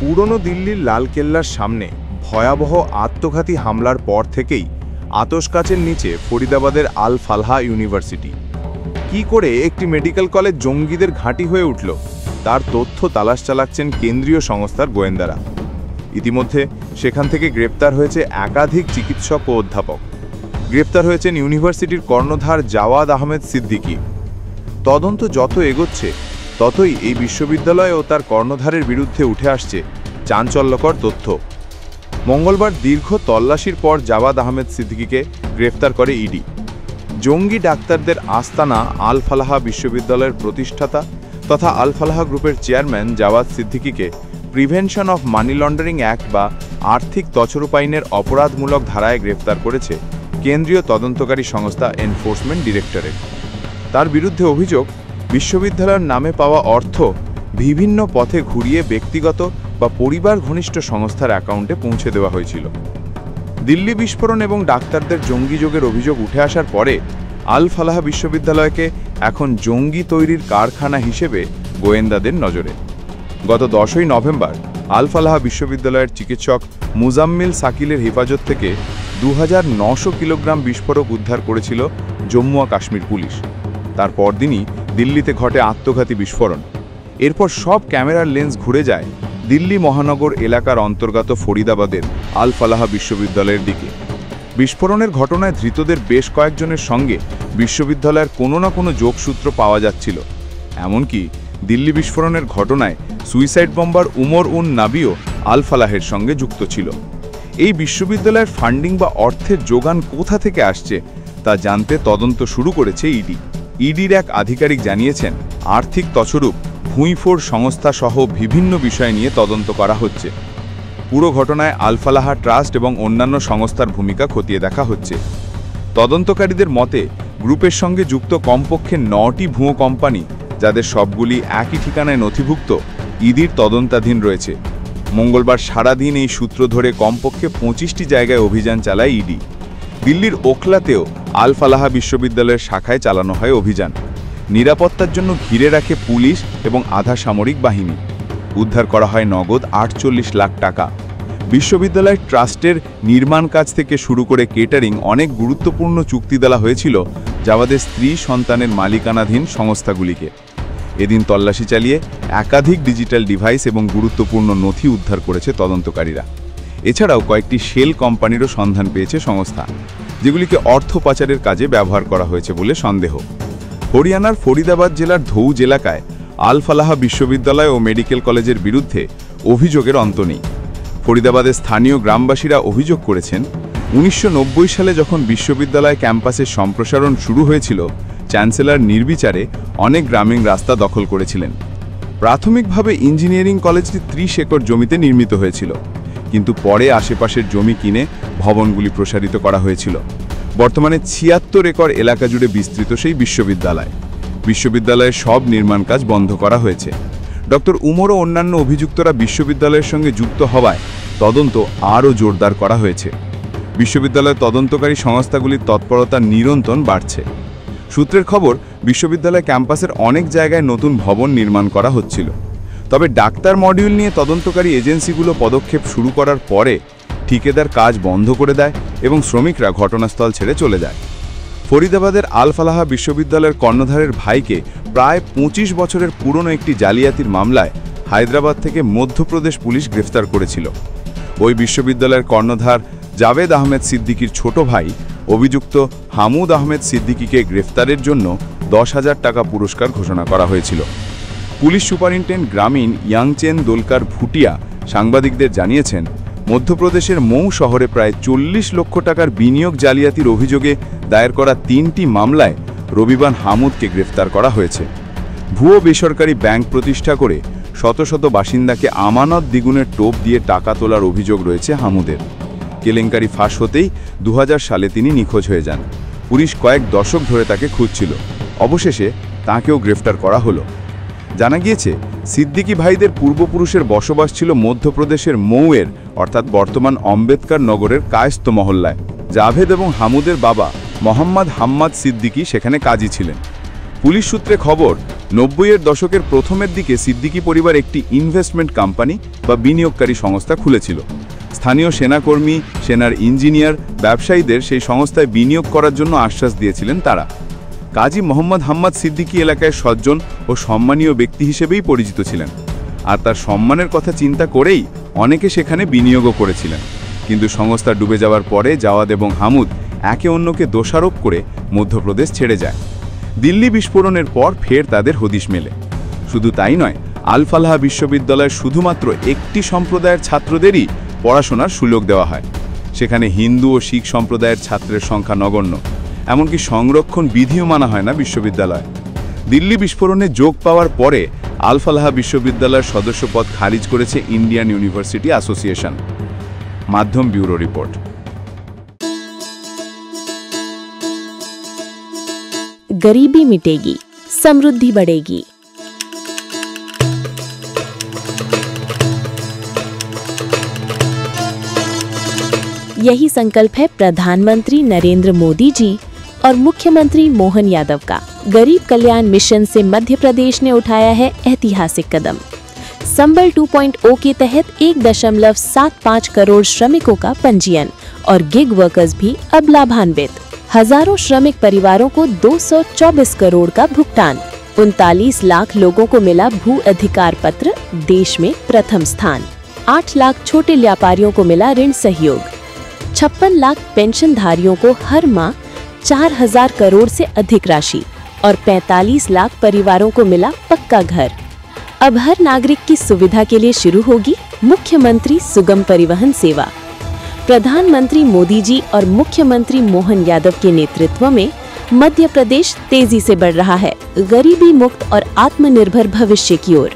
পুরনো দিল্লির লালকেল্লার সামনে ভয়াবহ আত্মঘাতী হামলার পর থেকেই আতশকাচের নিচে ফরিদাবাদের আল ফালাহ ইউনিভার্সিটি। কি করে একটি মেডিকেল কলেজ জঙ্গিদের ঘাঁটি হয়ে উঠল তার তথ্য তালাশ চালাচ্ছেন কেন্দ্রীয় সংস্থার গোয়েন্দারা। ইতিমধ্যে সেখান থেকে গ্রেপ্তার হয়েছে একাধিক চিকিৎসক ও অধ্যাপক। গ্রেপ্তার হয়েছেন ইউনিভার্সিটির কর্ণধার জাওয়াদ আহমেদ সিদ্দিকী। তদন্ত যত এগোচ্ছে ততই এই বিশ্ববিদ্যালয় ও তার কর্ণধারের বিরুদ্ধে উঠে আসছে চাঞ্চল্যকর তথ্য। মঙ্গলবার দীর্ঘ তল্লাশির পর জাওয়াদ আহমেদ সিদ্দিকীকে গ্রেফতার করে ইডি। জঙ্গি ডাক্তারদের আস্তানা আল ফালাহ বিশ্ববিদ্যালয়ের প্রতিষ্ঠাতা তথা আল ফালাহ গ্রুপের চেয়ারম্যান জাওয়াদ সিদ্দিকীকে prevention of money laundering act বা আর্থিক তছরূপ আইনের অপরাধমূলক ধারায় গ্রেফতার করেছে কেন্দ্রীয় তদন্তকারী সংস্থা এনফোর্সমেন্ট ডিরেক্টরেট। তার বিরুদ্ধে অভিযোগ, বিশ্ববিদ্যালয়ের নামে পাওয়া অর্থ বিভিন্ন পথে ঘুরিয়ে ব্যক্তিগত বা পরিবার ঘনিষ্ঠ সংস্থার অ্যাকাউন্টে পৌঁছে দেওয়া হয়েছিল। দিল্লি বিস্ফোরণ এবং ডাক্তারদের জঙ্গি যোগের অভিযোগ উঠে আসার পরে আল ফালাহ বিশ্ববিদ্যালয়কে এখন জঙ্গি তৈরির কারখানা হিসেবে গোয়েন্দাদের নজরে। গত 10ই নভেম্বর আল ফালাহ বিশ্ববিদ্যালয়ের চিকিৎসক মুজাম্মিল সাকিলের হেফাজত থেকে 2900 কিলোগ্রাম বিস্ফোরক উদ্ধার করেছিল জম্মু ও কাশ্মীর পুলিশ। তার পরদিনই দিল্লিতে ঘটে আত্মঘাতী বিস্ফোরণ। এরপর সব ক্যামেরার লেন্স ঘুরে যায় দিল্লি মহানগর এলাকার অন্তর্গত ফরিদাবাদের আল ফালাহ বিশ্ববিদ্যালয়ের দিকে। বিস্ফোরণের ঘটনায় ধৃতদের বেশ কয়েকজনের সঙ্গে বিশ্ববিদ্যালয়ের কোনো না কোনো যোগসূত্র পাওয়া যাচ্ছিল। এমনকি দিল্লি বিস্ফোরণের ঘটনায় সুইসাইড বম্বার উমর উন নাবিও আল ফালাহের সঙ্গে যুক্ত ছিল। এই বিশ্ববিদ্যালয়ের ফান্ডিং বা অর্থের যোগান কোথা থেকে আসছে তা জানতে তদন্ত শুরু করেছে ইডি। ইডির এক আধিকারিক জানিয়েছেন, আর্থিক তছরূপ, ভুঁইফোড় সংস্থা সহ বিভিন্ন বিষয় নিয়ে তদন্ত করা হচ্ছে। পুরো ঘটনায় আল ফালাহ ট্রাস্ট এবং অন্যান্য সংস্থার ভূমিকা খতিয়ে দেখা হচ্ছে। তদন্তকারীদের মতে গ্রুপের সঙ্গে যুক্ত কমপক্ষে 9টি ভুয়ো কোম্পানি, যাদের সবগুলি একই ঠিকানায় নথিভুক্ত, ইডির তদন্তাধীন রয়েছে। মঙ্গলবার সারাদিন এই সূত্র ধরে কমপক্ষে 25টি জায়গায় অভিযান চালায় ইডি। দিল্লির ওখলাতেও আল ফালাহ বিশ্ববিদ্যালয়ের শাখায় চালানো হয় অভিযান। নিরাপত্তার জন্য ঘিরে রাখে পুলিশ এবং আধা সামরিক বাহিনী। উদ্ধার করা হয় নগদ 48 লাখ টাকা। বিশ্ববিদ্যালয়ের ট্রাস্টের নির্মাণ কাজ থেকে শুরু করে কেটারিং অনেক গুরুত্বপূর্ণ চুক্তি দেওয়া হয়েছিল জাওয়াদের স্ত্রী সন্তানের মালিকানাধীন সংস্থাগুলিকে। এদিন তল্লাশি চালিয়ে একাধিক ডিজিটাল ডিভাইস এবং গুরুত্বপূর্ণ নথি উদ্ধার করেছে তদন্তকারীরা। এছাড়াও কয়েকটি শেল কোম্পানিরও সন্ধান পেয়েছে সংস্থা, যেগুলিকে অর্থ পাচারের কাজে ব্যবহার করা হয়েছে বলে সন্দেহ। হরিয়ানার ফরিদাবাদ জেলার ধৌজ এলাকায় আল ফালাহ বিশ্ববিদ্যালয় ও মেডিকেল কলেজের বিরুদ্ধে অভিযোগের অন্ত নেই। ফরিদাবাদের স্থানীয় গ্রামবাসীরা অভিযোগ করেছেন, 1990 সালে যখন বিশ্ববিদ্যালয় ক্যাম্পাসের সম্প্রসারণ শুরু হয়েছিল, চ্যান্সেলর নির্বিচারে অনেক গ্রামীণ রাস্তা দখল করেছিলেন। প্রাথমিকভাবে ইঞ্জিনিয়ারিং কলেজটি 30 একর জমিতে নির্মিত হয়েছিল, কিন্তু পরে আশেপাশের জমি কিনে ভবনগুলি প্রসারিত করা হয়েছিল। বর্তমানে 76 একর এলাকা জুড়ে বিস্তৃত সেই বিশ্ববিদ্যালয়। বিশ্ববিদ্যালয়ের সব নির্মাণ কাজ বন্ধ করা হয়েছে। ডক্টর উমর ও অন্যান্য অভিযুক্তরা বিশ্ববিদ্যালয়ের সঙ্গে যুক্ত হওয়ায় তদন্ত আরও জোরদার করা হয়েছে। বিশ্ববিদ্যালয়ের তদন্তকারী সংস্থাগুলির তৎপরতা নিরন্তর বাড়ছে। সূত্রের খবর, বিশ্ববিদ্যালয় ক্যাম্পাসের অনেক জায়গায় নতুন ভবন নির্মাণ করা হচ্ছিল। তবে ডাক্তার মডিউল নিয়ে তদন্তকারী এজেন্সিগুলো পদক্ষেপ শুরু করার পরে ঠিকাদার কাজ বন্ধ করে দেয় এবং শ্রমিকরা ঘটনাস্থল ছেড়ে চলে যায়। ফরিদাবাদের আল ফালাহ বিশ্ববিদ্যালয়ের কর্ণধারের ভাইকে প্রায় 25 বছরের পুরনো একটি জালিয়াতির মামলায় হায়দ্রাবাদ থেকে মধ্যপ্রদেশ পুলিশ গ্রেফতার করেছিল। ওই বিশ্ববিদ্যালয়ের কর্ণধার জাভেদ আহমেদ সিদ্দিকীর ছোট ভাই অভিযুক্ত হামুদ আহমেদ সিদ্দিকীকে গ্রেফতারের জন্য 10,000 টাকা পুরস্কার ঘোষণা করা হয়েছিল। পুলিশ সুপারিনটেন্ডেন্ট গ্রামীণ ইয়াংচেন দোলকার ভুটিয়া সাংবাদিকদের জানিয়েছেন, মধ্যপ্রদেশের মৌ শহরে প্রায় 40 লক্ষ টাকার বিনিয়োগ জালিয়াতির অভিযোগে দায়ের করা 3টি মামলায় রবিবার হামুদকে গ্রেফতার করা হয়েছে। ভুয়ো বেসরকারি ব্যাংক প্রতিষ্ঠা করে শত শত বাসিন্দাকে আমানত দ্বিগুণের টোপ দিয়ে টাকা তোলার অভিযোগ রয়েছে হামুদের। কেলেঙ্কারি ফাঁস হতেই 2000 সালে তিনি নিখোঁজ হয়ে যান। পুলিশ কয়েক দশক ধরে তাকে খুঁজছিল। অবশেষে তাঁকেও গ্রেফতার করা হলো। জানা গিয়েছে, সিদ্দিকী ভাইদের পূর্বপুরুষের বসবাস ছিল মধ্যপ্রদেশের মৌয়ের অর্থাৎ বর্তমান আম্বেদকর নগরের কায়স্ত মহল্লায়। জাভেদ এবং হামুদের বাবা মোহাম্মদ হাম্মাদ সিদ্দিকী সেখানে কাজী ছিলেন। পুলিশ সূত্রে খবর, 90-এর দশকের প্রথমের দিকে সিদ্দিকী পরিবার একটি ইনভেস্টমেন্ট কোম্পানি বা বিনিয়োগকারী সংস্থা খুলেছিল। স্থানীয় সেনাকর্মী, সেনার ইঞ্জিনিয়ার, ব্যবসায়ীদের সেই সংস্থায় বিনিয়োগ করার জন্য আশ্বাস দিয়েছিলেন তারা। কাজী মোহাম্মদ হাম্মাদ সিদ্দিকী এলাকায় সজ্জন ও সম্মানীয় ব্যক্তি হিসেবেই পরিচিত ছিলেন, আর তার সম্মানের কথা চিন্তা করেই অনেকে সেখানে বিনিয়োগও করেছিলেন। কিন্তু সংস্থা ডুবে যাওয়ার পরে জাওয়াদ এবং হামুদ একে অন্যকে দোষারোপ করে মধ্যপ্রদেশ ছেড়ে যায়। দিল্লি বিস্ফোরণের পর ফের তাদের হদিশ মেলে। শুধু তাই নয়, আল ফালাহ বিশ্ববিদ্যালয়ের শুধুমাত্র একটি সম্প্রদায়ের ছাত্রদেরই পড়াশোনার সুযোগ দেওয়া হয়। সেখানে হিন্দু ও শিখ সম্প্রদায়ের ছাত্রের সংখ্যা নগণ্য, এমনকি সংরক্ষণ বিধিও মানা হয় না বিশ্ববিদ্যালয়। দিল্লি বিস্ফোরণে যোগ পাওয়ার পরে আল ফালাহ বিশ্ববিদ্যালয়ের সদস্যপদ খারিজ করেছে ইন্ডিয়ান ইউনিভার্সিটি অ্যাসোসিয়েশন। মাধ্যম ব্যুরো রিপোর্ট। गरीबी मिटेगी, समृद्धि बढ़ेगी। यही संकल्प है प्रधानमंत्री नरेंद्र मोदी जी और मुख्यमंत्री मोहन यादव का। गरीब कल्याण मिशन से मध्य प्रदेश ने उठाया है ऐतिहासिक कदम। संबल 2.0 के तहत 1.75 करोड़ श्रमिकों का पंजीयन और गिग वर्कर्स भी अब लाभान्वित। हजारों श्रमिक परिवारों को 224 करोड़ का भुगतान। 39 लाख लोगों को मिला भू अधिकार पत्र, देश में प्रथम स्थान। 8 लाख छोटे व्यापारियों को मिला ऋण सहयोग। 56 लाख पेंशनधारियों को हर माह 4000 करोड़ से अधिक राशि और 45 लाख परिवारों को मिला पक्का घर। अब हर नागरिक की सुविधा के लिए शुरू होगी मुख्यमंत्री सुगम परिवहन सेवा। प्रधानमंत्री मोदी जी और मुख्यमंत्री मोहन यादव के नेतृत्व में मध्य प्रदेश तेजी से बढ़ रहा है गरीबी मुक्त और आत्मनिर्भर भविष्य की ओर।